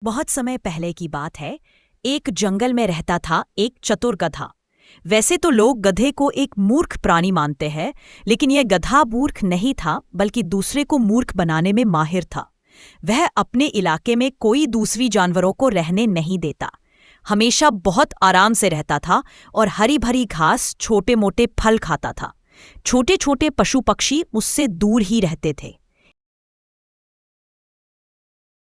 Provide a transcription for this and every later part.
बहुत समय पहले की बात है। एक जंगल में रहता था एक चतुर गधा। वैसे तो लोग गधे को एक मूर्ख प्राणी मानते हैं, लेकिन यह गधा मूर्ख नहीं था, बल्कि दूसरे को मूर्ख बनाने में माहिर था। वह अपने इलाके में कोई दूसरी जानवरों को रहने नहीं देता। हमेशा बहुत आराम से रहता था और हरी भरी घास, छोटे मोटे फल खाता था। छोटे छोटे पशु पक्षी उससे दूर ही रहते थे।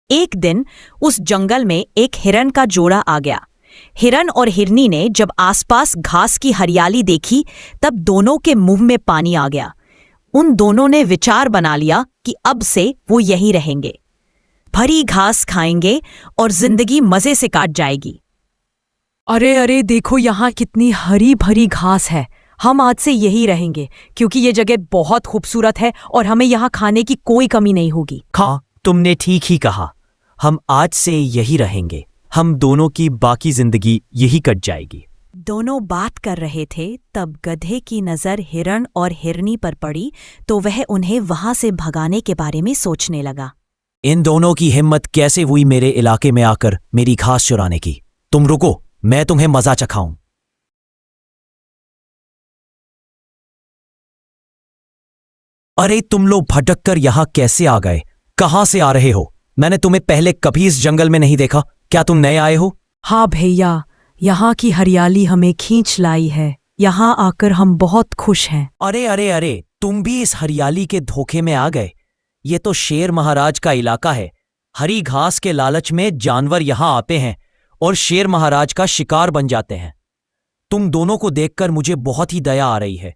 एक दिन उस जंगल में एक हिरन का जोड़ा आ गया। हिरन और हिरनी ने जब आसपास घास की हरियाली देखी, तब दोनों के मुंह में पानी आ गया। उन दोनों ने विचार बना लिया कि अब से वो यहीं रहेंगे, भरी घास खाएंगे और जिंदगी मजे से काट जाएगी। अरे अरे, देखो यहाँ कितनी हरी भरी घास है। हम आज से यही रहेंगे, क्योंकि ये जगह बहुत खूबसूरत है और हमें यहाँ खाने की कोई कमी नहीं होगी। हाँ, तुमने ठीक ही कहा। हम आज से यही रहेंगे। हम दोनों की बाकी जिंदगी यही कट जाएगी। दोनों बात कर रहे थे, तब गधे की नजर हिरन और हिरनी पर पड़ी, तो वह उन्हें वहां से भगाने के बारे में सोचने लगा। इन दोनों की हिम्मत कैसे हुई मेरे इलाके में आकर मेरी घास चुराने की? तुम रुको, मैं तुम्हें मजा चखाऊं। अरे तुम लोग भटक कर यहां कैसे आ गए? कहां से आ रहे हो? मैंने तुम्हें पहले कभी इस जंगल में नहीं देखा। क्या तुम नए आए हो? हाँ भैया, यहाँ की हरियाली हमें खींच लाई है। यहाँ आकर हम बहुत खुश हैं। अरे अरे अरे, तुम भी इस हरियाली के धोखे में आ गए। ये तो शेर महाराज का इलाका है। हरी घास के लालच में जानवर यहाँ आते हैं और शेर महाराज का शिकार बन जाते हैं। तुम दोनों को देखकर मुझे बहुत ही दया आ रही है।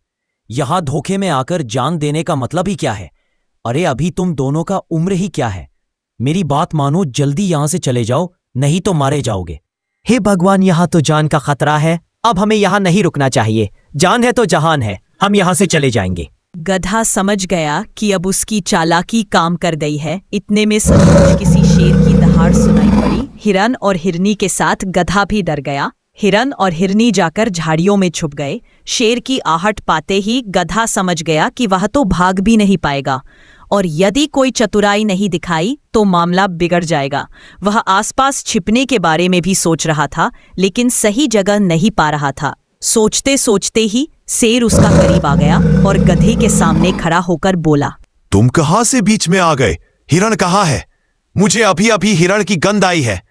यहाँ धोखे में आकर जान देने का मतलब ही क्या है? अरे अभी तुम दोनों का उम्र ही क्या है? मेरी बात मानो, जल्दी यहां से चले जाओ, नहीं तो मारे जाओगे। हे भगवान, यहाँ तो जान का खतरा है। अब हमें यहाँ नहीं रुकना चाहिए। जान है तो जहान है। हम यहाँ से चले जाएंगे। गधा समझ गया कि अब उसकी चालाकी काम कर गई है। इतने में सचमुच किसी शेर की दहाड़ सुनाई पड़ी। हिरन और हिरनी के साथ गधा भी डर गया। हिरन और हिरनी जाकर झाड़ियों में छुप गए। शेर की आहट पाते ही गधा समझ गया कि वह तो भाग भी नहीं पाएगा, और यदि कोई चतुराई नहीं दिखाई तो मामला बिगड़ जाएगा। वह आसपास छिपने के बारे में भी सोच रहा था, लेकिन सही जगह नहीं पा रहा था। सोचते सोचते ही शेर उसका करीब आ गया और गधे के सामने खड़ा होकर बोला, तुम कहां से बीच में आ गए? हिरण कहाँ है? मुझे अभी अभी हिरण की गंध आई है।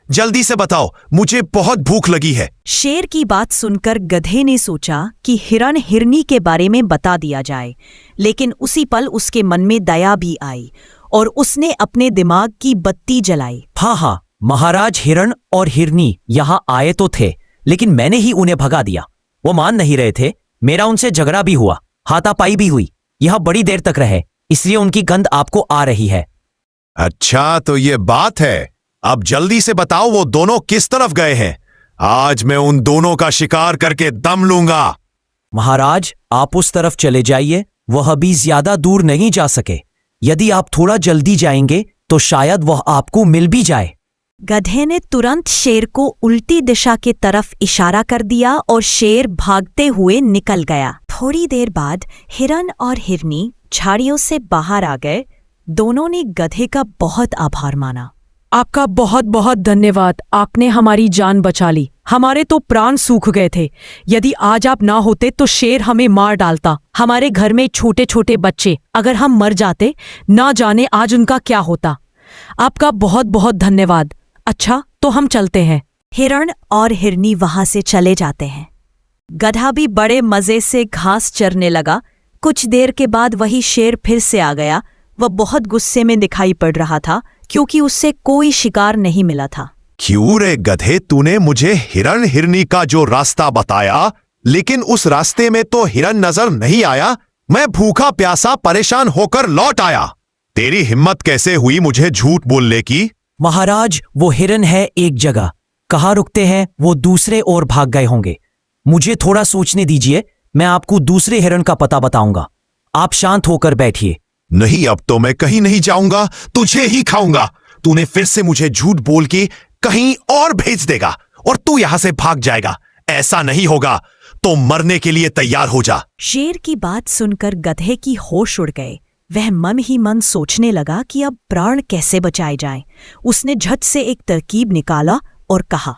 जल्दी से बताओ, मुझे बहुत भूख लगी है। शेर की बात सुनकर गधे ने सोचा कि हिरन हिरनी के बारे में बता दिया जाए, लेकिन उसी पल उसके मन में दया भी आई और उसने अपने दिमाग की बत्ती जलाई। हाँ, महाराज हिरण और हिरनी यहाँ आए तो थे, लेकिन मैंने ही उन्हें भगा दिया। वो मान नहीं रहे थे। मेरा उनसे झगड़ा भी हुआ, हाथापाई भी हुई। यह बड़ी देर तक रहे, इसलिए उनकी गंध आपको आ रही है। अच्छा, तो ये बात है। अब जल्दी से बताओ, वो दोनों किस तरफ गए हैं? आज मैं उन दोनों का शिकार करके दम लूंगा। महाराज, आप उस तरफ चले जाइए। वह अभी ज्यादा दूर नहीं जा सके। यदि आप थोड़ा जल्दी जाएंगे तो शायद वह आपको मिल भी जाए। गधे ने तुरंत शेर को उल्टी दिशा की तरफ इशारा कर दिया और शेर भागते हुए निकल गया। थोड़ी देर बाद हिरन और हिरनी झाड़ियों से बाहर आ गए। दोनों ने गधे का बहुत आभार माना। आपका बहुत बहुत धन्यवाद। आपने हमारी जान बचा ली। हमारे तो प्राण सूख गए थे। यदि आज आप ना होते तो शेर हमें मार डालता। हमारे घर में छोटे छोटे बच्चे, अगर हम मर जाते, ना जाने आज उनका क्या होता। आपका बहुत बहुत धन्यवाद। अच्छा, तो हम चलते हैं। हिरण और हिरनी वहां से चले जाते हैं। गधा भी बड़े मजे से घास चरने लगा। कुछ देर के बाद वही शेर फिर से आ गया। वह बहुत गुस्से में दिखाई पड़ रहा था, क्योंकि उससे कोई शिकार नहीं मिला था। क्यों रे गधे, तूने मुझे हिरण हिरनी का जो रास्ता बताया, लेकिन उस रास्ते में तो हिरण नजर नहीं आया। मैं भूखा प्यासा परेशान होकर लौट आया। तेरी हिम्मत कैसे हुई मुझे झूठ बोलने की? महाराज, वो हिरन है एक जगह। कहाँ रुकते हैं वो दूसरे ओर भाग गए होंगे। मुझे थोड़ा सोचने दीजिए, मैं आपको दूसरे हिरन का पता बताऊंगा। आप शांत होकर बैठिए। नहीं, अब तो मैं कहीं नहीं जाऊंगा, तुझे ही खाऊंगा। तूने फिर से मुझे झूठ बोल के कहीं और भेज देगा और तू यहां से भाग जाएगा। ऐसा नहीं होगा, तो मरने के लिए तैयार हो जा। शेर की बात सुनकर गधे की होश उड़ गए। वह मन ही मन सोचने लगा कि अब प्राण कैसे बचाए जाएं। उसने झट से एक तरकीब निकाला और कहा,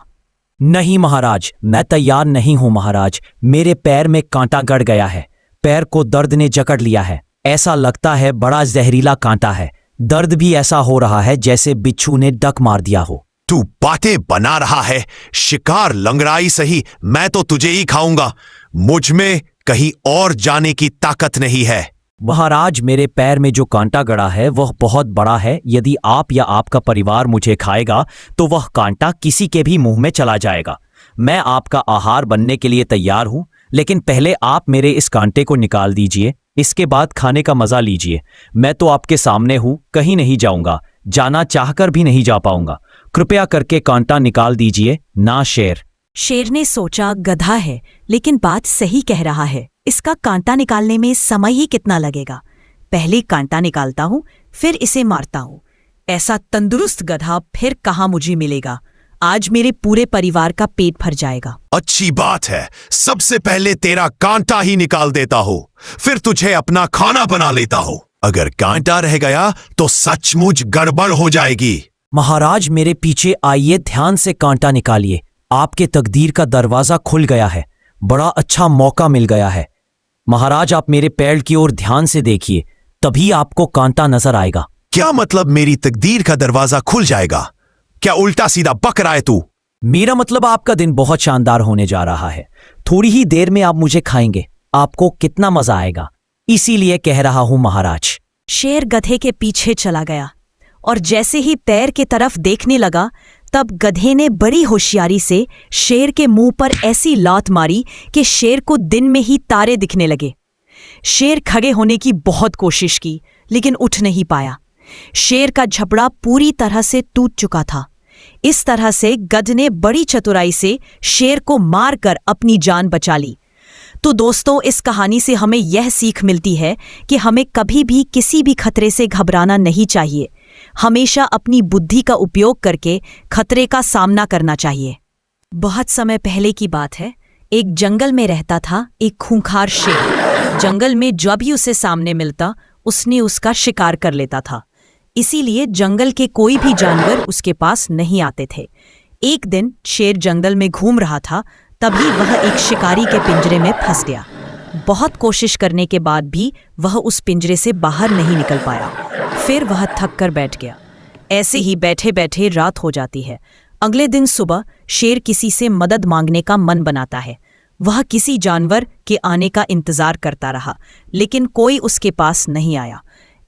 नहीं महाराज, मैं तैयार नहीं हूं महाराज। मेरे पैर में कांटा गड़ गया है। पैर को दर्द ने जकड़ लिया है। ऐसा लगता है बड़ा जहरीला कांटा है। दर्द भी ऐसा हो रहा है जैसे बिच्छू ने डक मार दिया हो। तू बातें बना रहा है। शिकार लंगड़ाई सही, मैं तो तुझे ही खाऊंगा। मुझ में कहीं और जाने की ताकत नहीं है। महाराज, मेरे पैर में जो कांटा गड़ा है वह बहुत बड़ा है। यदि आप या आपका परिवार मुझे खाएगा तो वह कांटा किसी के भी मुंह में चला जाएगा। मैं आपका आहार बनने के लिए तैयार हूं, लेकिन पहले आप मेरे इस कांटे को निकाल दीजिए। इसके बाद खाने का मजा लीजिए। मैं तो आपके सामने हूं, कहीं नहीं जाऊंगा। जाना चाहकर भी नहीं जा पाऊंगा। कृपया करके कांटा निकाल दीजिए ना शेर। शेर ने सोचा, गधा है लेकिन बात सही कह रहा है। इसका कांटा निकालने में समय ही कितना लगेगा। पहले कांटा निकालता हूं, फिर इसे मारता हूं। ऐसा तंदुरुस्त गधा फिर कहाँ मुझे मिलेगा। आज मेरे पूरे परिवार का पेट भर जाएगा। अच्छी बात है, सबसे पहले तेरा कांटा ही निकाल देता हूं, फिर तुझे अपना खाना बना लेता हूं। अगर कांटा रह गया तो सचमुच गड़बड़ हो जाएगी। महाराज, मेरे पीछे आइए, ध्यान से कांटा निकालिए। आपके तकदीर का दरवाजा खुल गया है। बड़ा अच्छा मौका मिल गया है। महाराज, आप मेरे पैर की ओर ध्यान से देखिए, तभी आपको कांटा नजर आएगा। क्या मतलब मेरी तकदीर का दरवाजा खुल जाएगा? क्या उल्टा सीधा बक रहा है तू? मेरा मतलब आपका दिन बहुत शानदार होने जा रहा है। थोड़ी ही देर में आप मुझे खाएंगे। आपको कितना मजा आएगा, इसीलिए कह रहा हूं महाराज। शेर गधे के पीछे चला गया और जैसे ही पैर की तरफ देखने लगा, तब गधे ने बड़ी होशियारी से शेर के मुंह पर ऐसी लात मारी कि शेर को दिन में ही तारे दिखने लगे। शेर खड़े होने की बहुत कोशिश की, लेकिन उठ नहीं पाया। शेर का झपड़ा पूरी तरह से टूट चुका था। इस तरह से गध ने बड़ी चतुराई से शेर को मारकर अपनी जान बचा ली। तो दोस्तों, इस कहानी से हमें यह सीख मिलती है कि हमें कभी भी किसी भी खतरे से घबराना नहीं चाहिए। हमेशा अपनी बुद्धि का उपयोग करके खतरे का सामना करना चाहिए। बहुत समय पहले की बात है। एक जंगल में रहता था एक खूंखार शेर। जंगल में जब भी उसे सामने मिलता, उसने उसका शिकार कर लेता था। इसीलिए जंगल के कोई भी जानवर उसके पास नहीं आते थे। एक दिन शेर जंगल में घूम रहा था, तभी वह एक शिकारी के पिंजरे में फंस गया। बहुत कोशिश करने के बाद भी वह उस पिंजरे से बाहर नहीं निकल पाया। फिर वह थक कर बैठ गया। ऐसे ही बैठे बैठे रात हो जाती है। अगले दिन सुबह शेर किसी से मदद मांगने का मन बनाता है। वह किसी जानवर के आने का इंतजार करता रहा, लेकिन कोई उसके पास नहीं आया।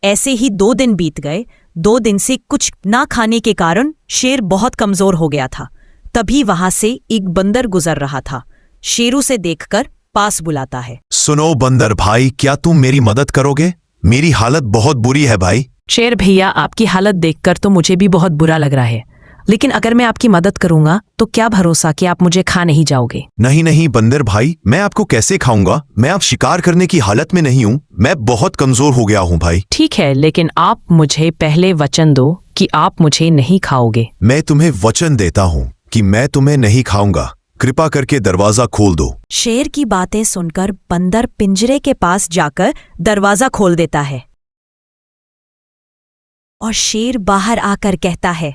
ऐसे ही 2 दिन बीत गए। 2 दिन से कुछ ना खाने के कारण शेर बहुत कमजोर हो गया था। तभी वहां से एक बंदर गुजर रहा था। शेर उसे देखकर पास बुलाता है। सुनो बंदर भाई, क्या तुम मेरी मदद करोगे? मेरी हालत बहुत बुरी है भाई। शेर भैया, आपकी हालत देखकर तो मुझे भी बहुत बुरा लग रहा है, लेकिन अगर मैं आपकी मदद करूंगा तो क्या भरोसा कि आप मुझे खा नहीं जाओगे। नहीं नहीं बंदर भाई, मैं आपको कैसे खाऊंगा? मैं अब शिकार करने की हालत में नहीं हूँ। मैं बहुत कमजोर हो गया हूँ भाई। ठीक है, लेकिन आप मुझे पहले वचन दो कि आप मुझे नहीं खाओगे। मैं तुम्हें वचन देता हूँ कि मैं तुम्हें नहीं खाऊंगा। कृपा करके दरवाजा खोल दो। शेर की बातें सुनकर बंदर पिंजरे के पास जाकर दरवाजा खोल देता है और शेर बाहर आकर कहता है,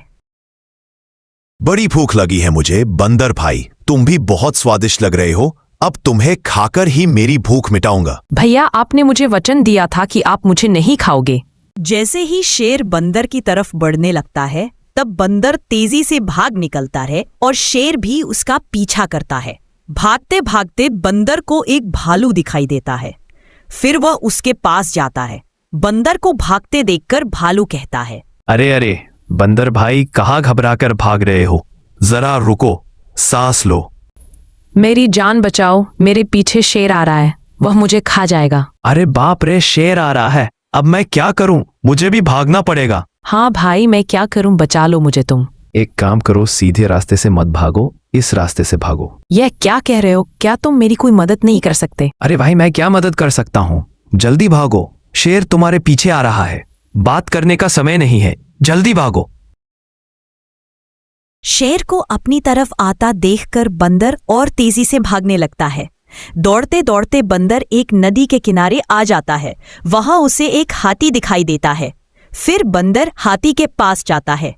बड़ी भूख लगी है मुझे बंदर भाई। तुम भी बहुत स्वादिष्ट लग रहे हो। अब तुम्हें खाकर ही मेरी भूख मिटाऊंगा। भैया, आपने मुझे वचन दिया था कि आप मुझे नहीं खाओगे। जैसे ही शेर बंदर की तरफ बढ़ने लगता है, तब बंदर तेजी से भाग निकलता है और शेर भी उसका पीछा करता है। भागते भागते बंदर को एक भालू दिखाई देता है। फिर वह उसके पास जाता है। बंदर को भागते देखकर भालू कहता है, अरे अरे बंदर भाई, कहाँ घबराकर भाग रहे हो? जरा रुको, सांस लो। मेरी जान बचाओ, मेरे पीछे शेर आ रहा है, वह मुझे खा जाएगा। अरे बाप रे, शेर आ रहा है। अब मैं क्या करूं? मुझे भी भागना पड़ेगा। हाँ भाई, मैं क्या करूं, बचा लो मुझे तुम। एक काम करो, सीधे रास्ते से मत भागो, इस रास्ते से भागो। यह क्या कह रहे हो? क्या तुम मेरी कोई मदद नहीं कर सकते? अरे भाई, मैं क्या मदद कर सकता हूँ? जल्दी भागो, शेर तुम्हारे पीछे आ रहा है। बात करने का समय नहीं है, जल्दी भागो। शेर को अपनी तरफ आता देखकर बंदर और तेजी से भागने लगता है। दौड़ते दौड़ते बंदर एक नदी के किनारे आ जाता है। वहां उसे एक हाथी दिखाई देता है। फिर बंदर हाथी के पास जाता है।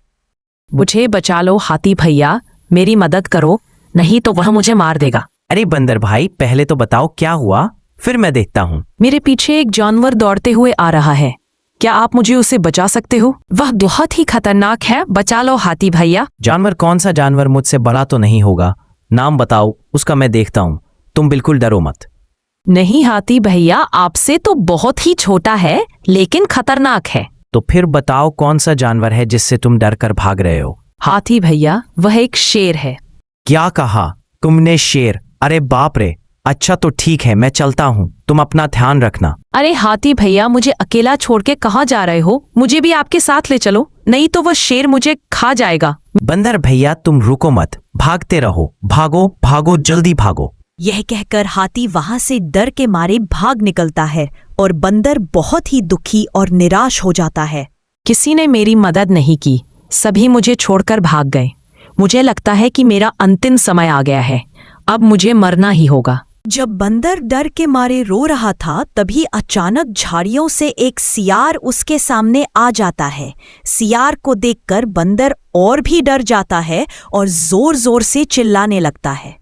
मुझे बचा लो हाथी भैया, मेरी मदद करो, नहीं तो वह मुझे मार देगा। अरे बंदर भाई, पहले तो बताओ क्या हुआ, फिर मैं देखता हूँ। मेरे पीछे एक जानवर दौड़ते हुए आ रहा है, क्या आप मुझे उसे बचा सकते हो? वह बहुत ही खतरनाक है, बचा लो हाथी भैया। जानवर? कौन सा जानवर? मुझसे बड़ा तो नहीं होगा, नाम बताओ उसका, मैं देखता हूँ। तुम बिल्कुल डरो मत। नहीं हाथी भैया, आपसे तो बहुत ही छोटा है लेकिन खतरनाक है। तो फिर बताओ कौन सा जानवर है जिससे तुम डर कर भाग रहे हो? हाथी भैया, वह एक शेर है। क्या कहा तुमने? शेर? अरे बाप रे। अच्छा तो ठीक है, मैं चलता हूँ, तुम अपना ध्यान रखना। अरे हाथी भैया, मुझे अकेला छोड़ के कहाँ जा रहे हो? मुझे भी आपके साथ ले चलो, नहीं तो वह शेर मुझे खा जाएगा। बंदर भैया तुम रुको मत, भागते रहो, भागो भागो, जल्दी भागो। यह कहकर हाथी वहां से डर के मारे भाग निकलता है और बंदर बहुत ही दुखी और निराश हो जाता है। किसी ने मेरी मदद नहीं की, सभी मुझे छोड़कर भाग गए। मुझे लगता है कि मेरा अंतिम समय आ गया है, अब मुझे मरना ही होगा। जब बंदर डर के मारे रो रहा था, तभी अचानक झाड़ियों से एक सियार उसके सामने आ जाता है। सियार को देखकर बंदर और भी डर जाता है और जोर जोर से चिल्लाने लगता है।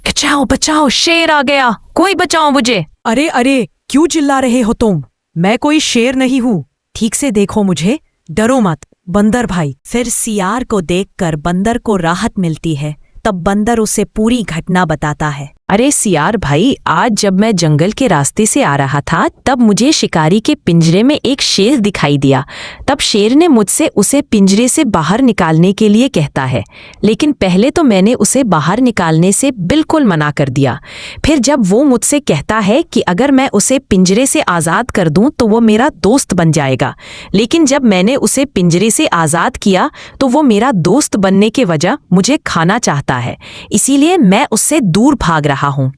बचाओ बचाओ, शेर आ गया, कोई बचाओ मुझे। अरे अरे, क्यों चिल्ला रहे हो तुम? मैं कोई शेर नहीं हूँ, ठीक से देखो मुझे, डरो मत बंदर भाई। फिर सियार को देखकर बंदर को राहत मिलती है। तब बंदर उसे पूरी घटना बताता है। अरे सियार भाई, आज जब मैं जंगल के रास्ते से आ रहा था, तब मुझे शिकारी के पिंजरे में एक शेर दिखाई दिया। तब शेर ने मुझसे उसे पिंजरे से बाहर निकालने के लिए कहता है, लेकिन पहले तो मैंने उसे बाहर निकालने से बिल्कुल मना कर दिया। फिर जब वो मुझसे कहता है कि अगर मैं उसे पिंजरे से आज़ाद कर दूं तो वो मेरा दोस्त बन जाएगा, लेकिन जब मैंने उसे पिंजरे से आज़ाद किया तो वो मेरा दोस्त बनने के वजह मुझे खाना चाहता है, इसीलिए मैं उससे दूर भाग रहा हूँ।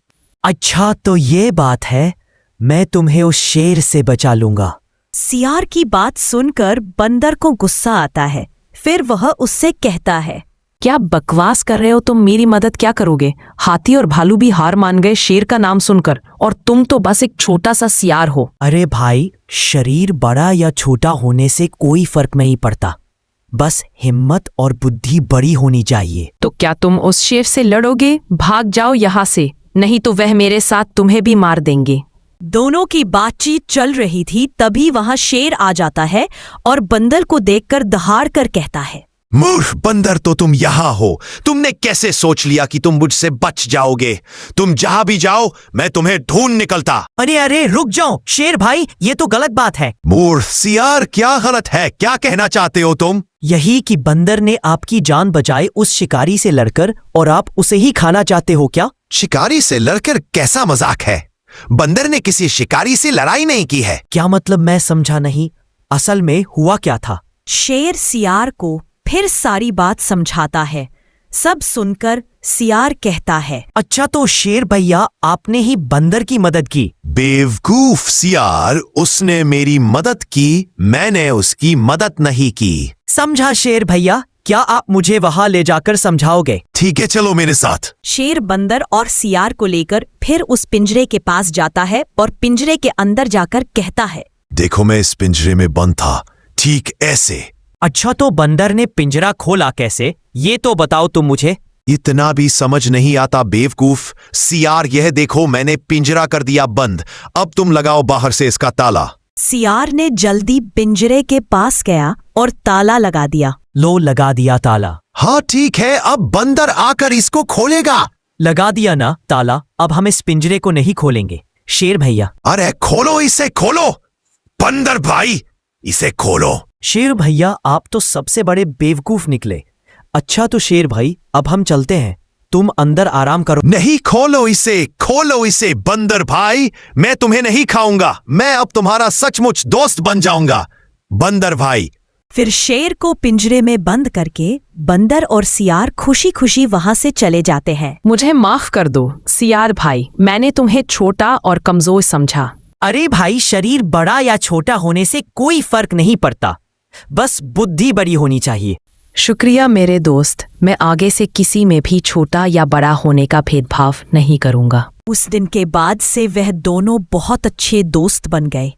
अच्छा तो ये बात है, मैं तुम्हें उस शेर से बचा लूंगा। सियार की बात सुनकर बंदर को गुस्सा आता है। फिर वह उससे कहता है, क्या बकवास कर रहे हो तुम? मेरी मदद क्या करोगे? हाथी और भालू भी हार मान गए शेर का नाम सुनकर, और तुम तो बस एक छोटा सा सियार हो। अरे भाई, शरीर बड़ा या छोटा होने से कोई फर्क नहीं पड़ता, बस हिम्मत और बुद्धि बड़ी होनी चाहिए। तो क्या तुम उस शेर से लड़ोगे? भाग जाओ यहाँ से, नहीं तो वह मेरे साथ तुम्हें भी मार देंगे। दोनों की बातचीत चल रही थी, तभी वहां शेर आ जाता है और बंदर को देखकर दहाड़ कर कहता है, मूर्ख बंदर, तो तुम यहाँ हो। तुमने कैसे सोच लिया कि तुम मुझसे बच जाओगे? तुम जहाँ भी जाओ मैं तुम्हें ढूंढ निकलता। अरे अरे रुक जाओ शेर भाई, ये तो गलत बात है। मूर्ख सियार, क्या गलत है? क्या कहना चाहते हो तुम? यही कि बंदर ने आपकी जान बचाई उस शिकारी से लड़कर, और आप उसे ही खाना चाहते हो क्या? शिकारी से लड़कर कैसा मजाक है? बंदर ने किसी शिकारी से लड़ाई नहीं की है। क्या मतलब? मैं समझा नहीं, असल में हुआ क्या था? शेर सियार को फिर सारी बात समझाता है। सब सुनकर सियार कहता है, अच्छा तो शेर भैया, आपने ही बंदर की मदद की। बेवकूफ सियार, उसने मेरी मदद की, मैंने उसकी मदद नहीं की। समझा शेर भैया, क्या आप मुझे वहां ले जाकर समझाओगे? ठीक है, चलो मेरे साथ। शेर बंदर और सियार को लेकर फिर उस पिंजरे के पास जाता है और पिंजरे के अंदर जाकर कहता है, देखो मैं इस पिंजरे में बंद था, ठीक ऐसे। अच्छा तो बंदर ने पिंजरा खोला कैसे, ये तो बताओ तुम मुझे। इतना भी समझ नहीं आता बेवकूफ सियार, यह देखो मैंने पिंजरा कर दिया बंद, अब तुम लगाओ बाहर से इसका ताला। सियार ने जल्दी पिंजरे के पास गया और ताला लगा दिया। लो लगा दिया ताला। हाँ ठीक है, अब बंदर आकर इसको खोलेगा। लगा दिया ना ताला, अब हम इस पिंजरे को नहीं खोलेंगे। शेर भैया, अरे खोलो इसे, खोलो। बंदर भाई, इसे खोलो। शेर भैया, आप तो सबसे बड़े बेवकूफ निकले। अच्छा तो शेर भाई, अब हम चलते हैं, तुम अंदर आराम करो। नहीं, खोलो इसे, खोलो इसे। बंदर भाई, मैं तुम्हें नहीं खाऊंगा, मैं अब तुम्हारा सचमुच दोस्त बन जाऊंगा। बंदर भाई। फिर शेर को पिंजरे में बंद करके बंदर और सियार खुशी खुशी वहां से चले जाते हैं। मुझे माफ कर दो सियार भाई, मैंने तुम्हें छोटा और कमजोर समझा। अरे भाई, शरीर बड़ा या छोटा होने से कोई फर्क नहीं पड़ता, बस बुद्धि बड़ी होनी चाहिए। शुक्रिया मेरे दोस्त, मैं आगे से किसी में भी छोटा या बड़ा होने का भेदभाव नहीं करूंगा। उस दिन के बाद से वह दोनों बहुत अच्छे दोस्त बन गए।